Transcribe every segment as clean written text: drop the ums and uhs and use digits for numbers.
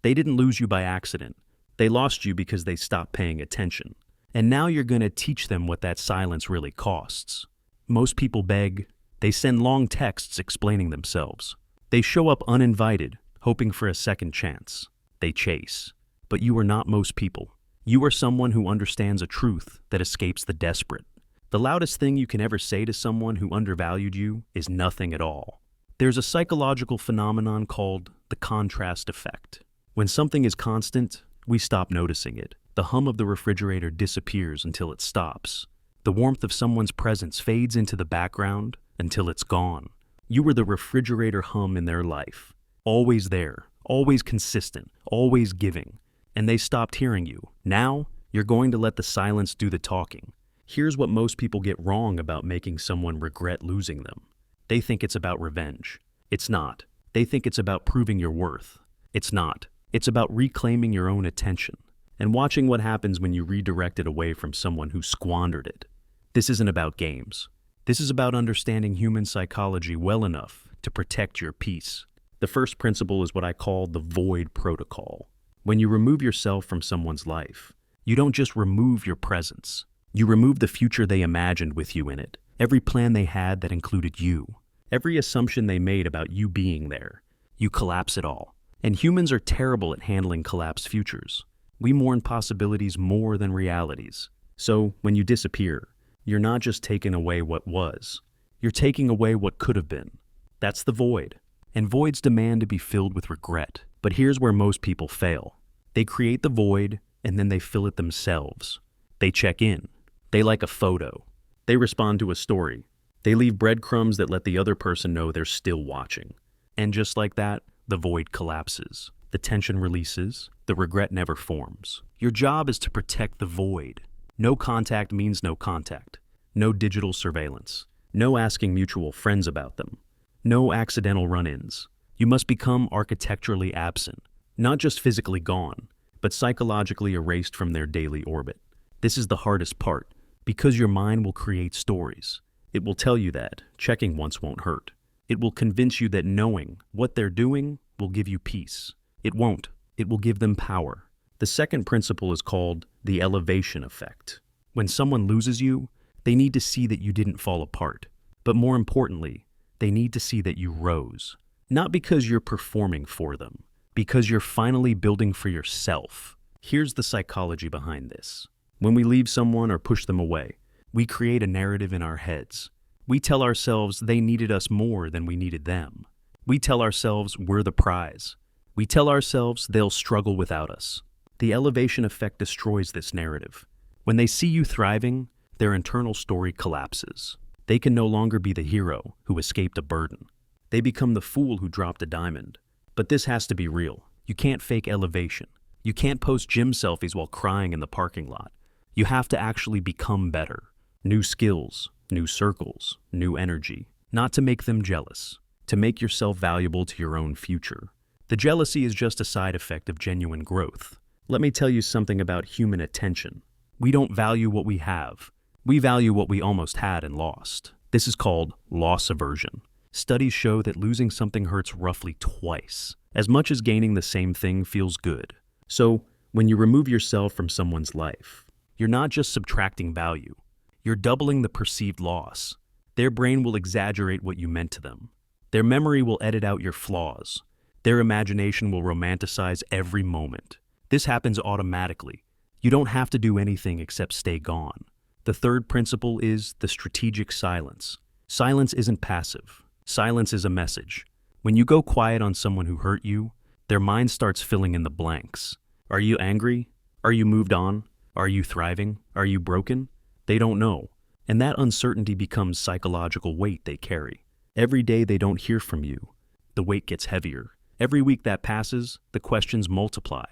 They didn't lose you by accident. They lost you because they stopped paying attention. And now you're going to teach them what that silence really costs. Most people beg. They send long texts explaining themselves. They show up uninvited, hoping for a second chance. They chase. But you are not most people. You are someone who understands a truth that escapes the desperate. The loudest thing you can ever say to someone who undervalued you is nothing at all. There's a psychological phenomenon called the contrast effect. When something is constant, we stop noticing it. The hum of the refrigerator disappears until it stops. The warmth of someone's presence fades into the background until it's gone. You were the refrigerator hum in their life. Always there, always consistent, always giving. And they stopped hearing you. Now, you're going to let the silence do the talking. Here's what most people get wrong about making someone regret losing them. They think it's about revenge. It's not. They think it's about proving your worth. It's not. It's about reclaiming your own attention and watching what happens when you redirect it away from someone who squandered it. This isn't about games. This is about understanding human psychology well enough to protect your peace. The first principle is what I call the void protocol. When you remove yourself from someone's life, you don't just remove your presence. You remove the future they imagined with you in it, every plan they had that included you, every assumption they made about you being there. You collapse it all. And humans are terrible at handling collapsed futures. We mourn possibilities more than realities. So, when you disappear, you're not just taking away what was. You're taking away what could have been. That's the void. And voids demand to be filled with regret. But here's where most people fail. They create the void, and then they fill it themselves. They check in. They like a photo. They respond to a story. They leave breadcrumbs that let the other person know they're still watching. And just like that, the void collapses. The tension releases. The regret never forms. Your job is to protect the void. No contact means no contact. No digital surveillance. No asking mutual friends about them. No accidental run-ins. You must become architecturally absent. Not just physically gone, but psychologically erased from their daily orbit. This is the hardest part, because your mind will create stories. It will tell you that checking once won't hurt. It will convince you that knowing what they're doing will give you peace. It won't. It will give them power. The second principle is called the elevation effect. When someone loses you, they need to see that you didn't fall apart. But more importantly, they need to see that you rose. Not because you're performing for them, because you're finally building for yourself. Here's the psychology behind this. When we leave someone or push them away, we create a narrative in our heads. We tell ourselves they needed us more than we needed them. We tell ourselves we're the prize. We tell ourselves they'll struggle without us. The elevation effect destroys this narrative. When they see you thriving, their internal story collapses. They can no longer be the hero who escaped a burden. They become the fool who dropped a diamond. But this has to be real. You can't fake elevation. You can't post gym selfies while crying in the parking lot. You have to actually become better. New skills, new circles, new energy. Not to make them jealous. To make yourself valuable to your own future. The jealousy is just a side effect of genuine growth. Let me tell you something about human attention. We don't value what we have. We value what we almost had and lost. This is called loss aversion. Studies show that losing something hurts roughly twice as much as gaining the same thing feels good. So, when you remove yourself from someone's life, you're not just subtracting value. You're doubling the perceived loss. Their brain will exaggerate what you meant to them. Their memory will edit out your flaws. Their imagination will romanticize every moment. This happens automatically. You don't have to do anything except stay gone. The third principle is the strategic silence. Silence isn't passive. Silence is a message. When you go quiet on someone who hurt you, their mind starts filling in the blanks. Are you angry? Are you moved on? Are you thriving? Are you broken? They don't know. And that uncertainty becomes psychological weight they carry. Every day they don't hear from you, the weight gets heavier. Every week that passes, the questions multiply.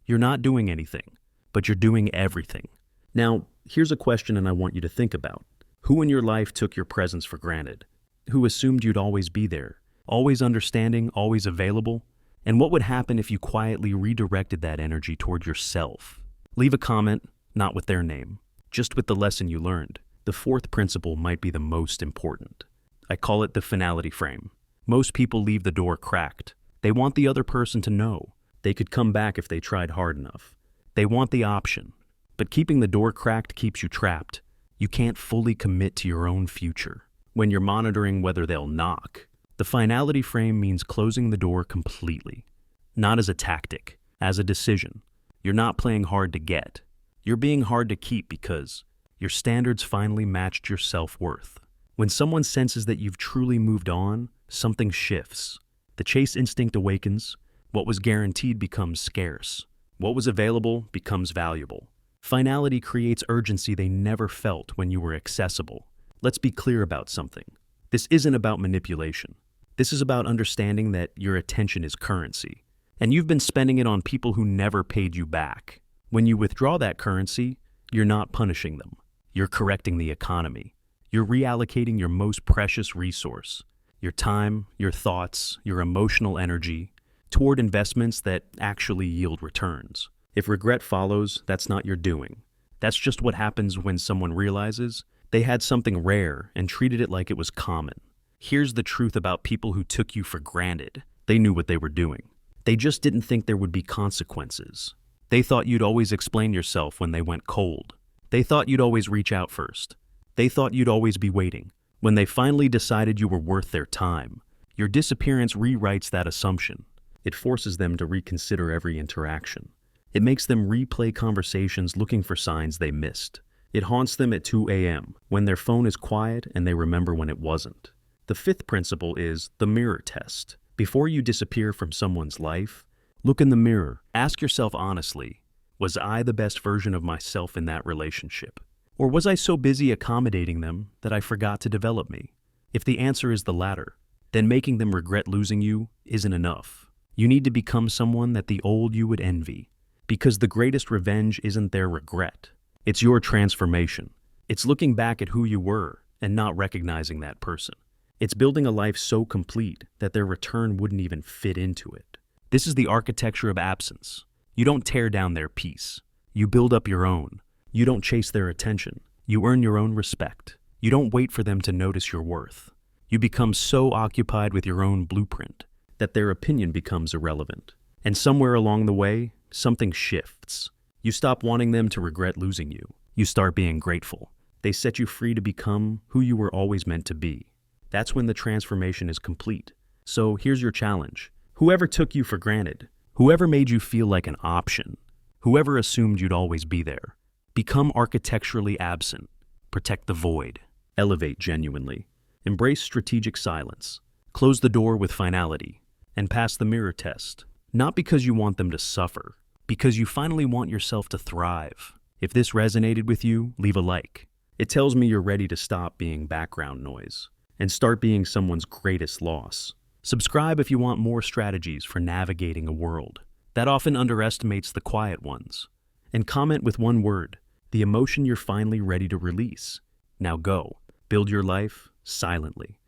You're not doing anything, but you're doing everything. Now, here's a question and I want you to think about. Who in your life took your presence for granted? Who assumed you'd always be there? Always understanding, always available? And what would happen if you quietly redirected that energy toward yourself? Leave a comment, not with their name, just with the lesson you learned. The fourth principle might be the most important. I call it the finality frame. Most people leave the door cracked. They want the other person to know. They could come back if they tried hard enough. They want the option. But keeping the door cracked keeps you trapped. You can't fully commit to your own future when you're monitoring whether they'll knock. The finality frame means closing the door completely. Not as a tactic, as a decision. You're not playing hard to get. You're being hard to keep because your standards finally matched your self-worth. When someone senses that you've truly moved on, something shifts. The chase instinct awakens. What was guaranteed becomes scarce. What was available becomes valuable. Finality creates urgency they never felt when you were accessible. Let's be clear about something. This isn't about manipulation. This is about understanding that your attention is currency, and you've been spending it on people who never paid you back. When you withdraw that currency, you're not punishing them. You're correcting the economy. You're reallocating your most precious resource, your time, your thoughts, your emotional energy, toward investments that actually yield returns. If regret follows, that's not your doing. That's just what happens when someone realizes they had something rare and treated it like it was common. Here's the truth about people who took you for granted. They knew what they were doing. They just didn't think there would be consequences. They thought you'd always explain yourself when they went cold. They thought you'd always reach out first. They thought you'd always be waiting. When they finally decided you were worth their time, your disappearance rewrites that assumption. It forces them to reconsider every interaction. It makes them replay conversations looking for signs they missed. It haunts them at 2 a.m. when their phone is quiet and they remember when it wasn't. The fifth principle is the mirror test. Before you disappear from someone's life, look in the mirror. Ask yourself honestly, was I the best version of myself in that relationship? Or was I so busy accommodating them that I forgot to develop me? If the answer is the latter, then making them regret losing you isn't enough. You need to become someone that the old you would envy. Because the greatest revenge isn't their regret. It's your transformation. It's looking back at who you were and not recognizing that person. It's building a life so complete that their return wouldn't even fit into it. This is the architecture of absence. You don't tear down their peace. You build up your own. You don't chase their attention. You earn your own respect. You don't wait for them to notice your worth. You become so occupied with your own blueprint that their opinion becomes irrelevant. And somewhere along the way, something shifts. You stop wanting them to regret losing you. You start being grateful. They set you free to become who you were always meant to be. That's when the transformation is complete. So here's your challenge. Whoever took you for granted, whoever made you feel like an option, whoever assumed you'd always be there, become architecturally absent. Protect the void. Elevate genuinely. Embrace strategic silence. Close the door with finality. And pass the mirror test. Not because you want them to suffer, because you finally want yourself to thrive. If this resonated with you, leave a like. It tells me you're ready to stop being background noise and start being someone's greatest loss. Subscribe if you want more strategies for navigating a world that often underestimates the quiet ones. And comment with one word, the emotion you're finally ready to release. Now go, build your life silently.